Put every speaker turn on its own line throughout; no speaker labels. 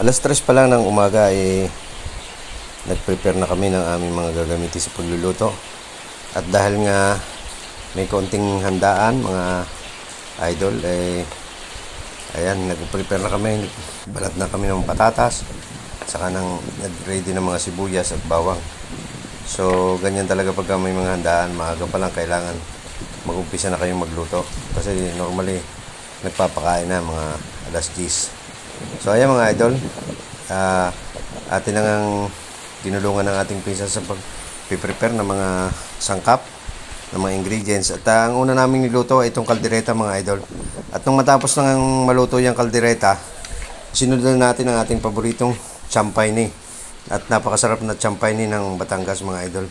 Alas 3 pa lang ng umaga nag-prepare na kami ng aming mga gagamitin sa pagluluto. At dahil nga may konting handaan mga idol, ayan, nag-prepare na kami. Balat na kami ng patatas, saka nag-ready ng mga sibuyas at bawang. So ganyan talaga pagka may mga handaan, maaga pa lang kailangan mag-umpisa na kayong magluto. Kasi normally nagpapakain na mga alas 10. So ayan mga idol, atin nang ginulungan ng ating pinsan sa pag-prepare ng mga sangkap, ng mga ingredients. At ang una naming niluto ay itong kaldereta mga idol. At nung matapos nang maluto yung kaldereta, sinundan natin ang ating paboritong champagne. At napakasarap na champagne ng Batangas mga idol.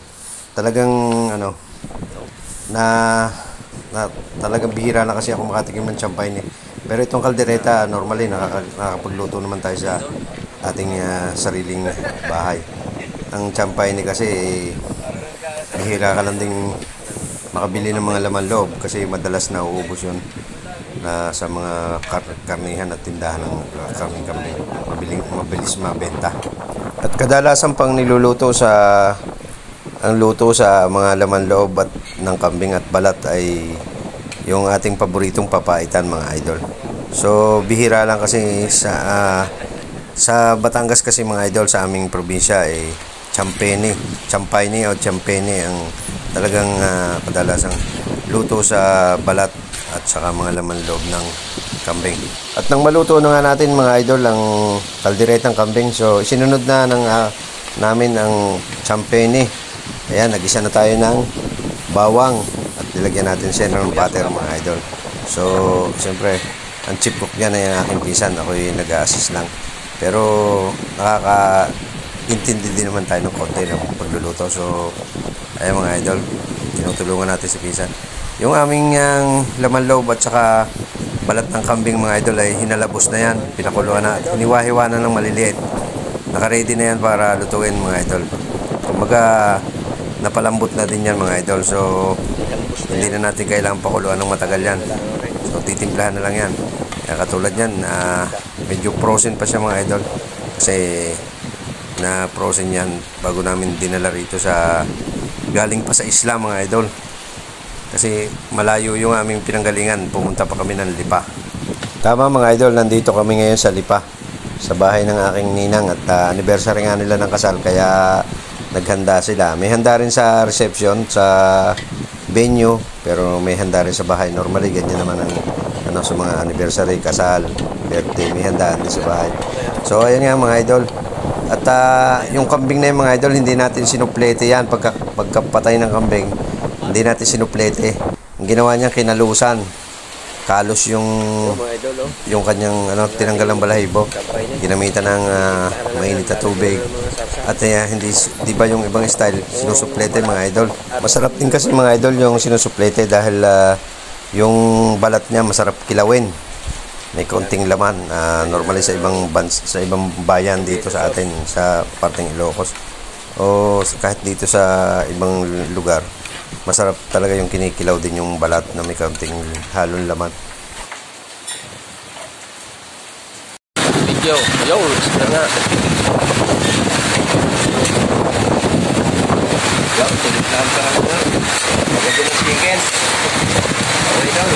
Talagang talagang bihira na kasi ako makatikim ng champagne. Pero itong kaldereta, normally nakakapagluto naman tayo sa ating sariling bahay. Ang champagne kasi bihira ka lang ding makabili ng mga laman loob kasi madalas na uubos yun sa mga karnihan at tindahan ng karning kambing. Mabilis mabenta. At kadalasan pang niluluto ang luto sa mga laman loob at ng kambing at balat ay yung ating paboritong papaitan mga idol. So bihira lang kasi sa Batangas kasi mga idol, sa aming probinsya ay champagne ang talagang kadalasang luto sa balat at saka mga laman loob ng kambing. At nang maluto na nga natin mga idol ang kalderetang kambing, so sinunod na namin ang champagne. Ayan, nag-isa na tayo ng bawang at nilagyan natin siya ng butter mga idol. So siyempre ang chief cook niya na yung aking pinsan, ako yung nag-a-assist lang. Pero intindi din naman tayo ng konti ng pagluluto. So ayan mga idol, tinutulungan natin si pinsan. Yung aming laman loob at saka balat ng kambing mga idol ay hinalabos na yan, pinakuluan na, hiniwa-hiwa na ng maliliit. Naka-ready na yan para lutuin mga idol. Kumbaga napalambot na din yan mga idol. So hindi na natin kailangan pakuluan ng matagal yan. So titimplahan na lang yan. Kaya katulad yan, medyo frozen pa siya mga idol. Kasi na frozen yan bago namin dinala rito galing pa sa isla mga idol. Kasi malayo yung aming pinanggalingan, pumunta pa kami ng Lipa. Tama mga idol, nandito kami ngayon sa Lipa, sa bahay ng aking ninang. At anniversary nga nila ng kasal, kaya naghanda sila. May handa rin sa reception, sa venue, pero may handa rin sa bahay. Normally ganyan naman ang sa mga anniversary, kasal, birthday, may handaan din sa bahay. So ayan nga mga idol. At yung kambing na yung mga idol, hindi natin sinuplete yan. Pagkapatay ng kambing, hindi natin sinuplete. Ang ginawa niya, kinalusan. Kalos yung kanyang tinanggal ng balahibo. Ginamitan ng mainit na tubig. At hindi ba yung ibang style sinusuplete mga idol. Masarap din kasi mga idol yung sinusuplete dahil yung balat niya masarap kilawin. May konting laman. Normally sa ibang bayan dito sa atin sa parteng Ilocos o kahit dito sa ibang lugar, masarap talaga yung kinikilaw din yung balat na may konting halong laman. Yo, nga. Yo, tulitan ka lang na. Maganda ng chicken. Okay daw.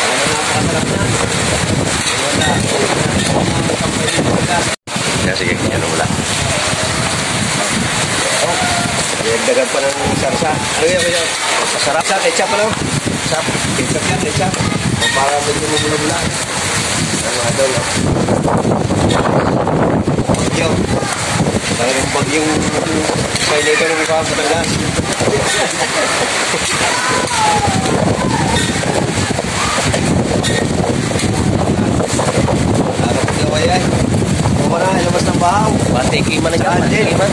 Napakasarap na. Sige, yan wala. Dagan pa ng sarsa. Ano yan? Masarap sa ketchup ano? Ketchup yan, ketchup. Para medyo mumula-mula. Ano idol? Yo. Talagang bagyong violator ng mukha sa Batangas. Harap ko gaway ay. Kung na, ilabas ng bahaw. Batikiman na dyan. Batikiman.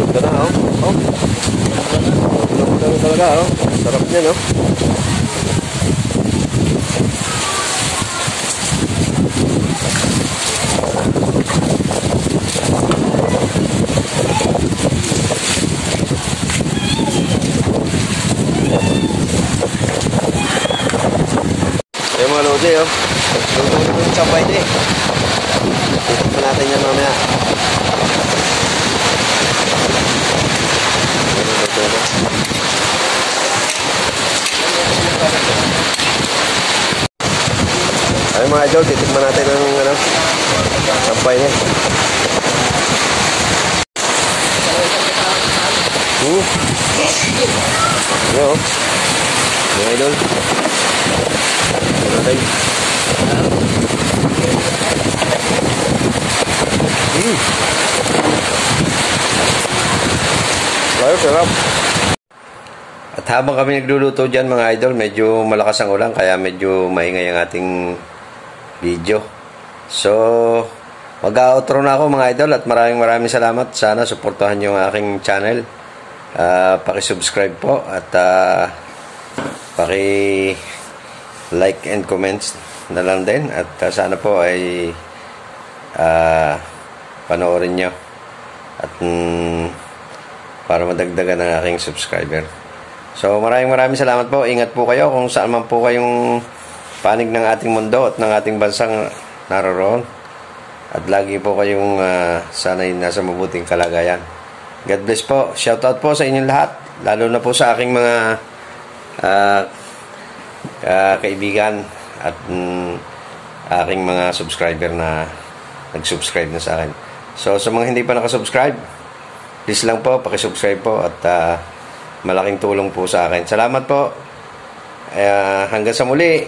Ito na, talaga, sarap niya, no? Luto ko yung sabay niya eh. Titikman natin yan mamaya. Luto ko. Ay mga idol, titikman natin ang sabay niya. Yo. Mga idol. Ito natin. Sarap. At habang kami nagluluto dyan mga idol, medyo malakas ang ulan kaya medyo maingay ang ating video. So, mag-outro na ako mga idol at maraming salamat. Sana suportahan nyo ang aking channel. Paki-subscribe po at paki-like and comments na lang din at sana po ay panoorin nyo at para madagdagan ang aking subscriber. So maraming salamat po. Ingat po kayo kung saan man po kayong panig ng ating mundo at ng ating bansang naroroon at lagi po kayong sana'y nasa mabuting kalagayan. God bless po. Shoutout po sa inyong lahat. Lalo na po sa aking mga kaibigan at aking mga subscriber na nag-subscribe na sa akin. So sa mga hindi pa nakasubscribe, please lang po, pakisubscribe po at malaking tulong po sa akin. Salamat po. Hanggang sa muli.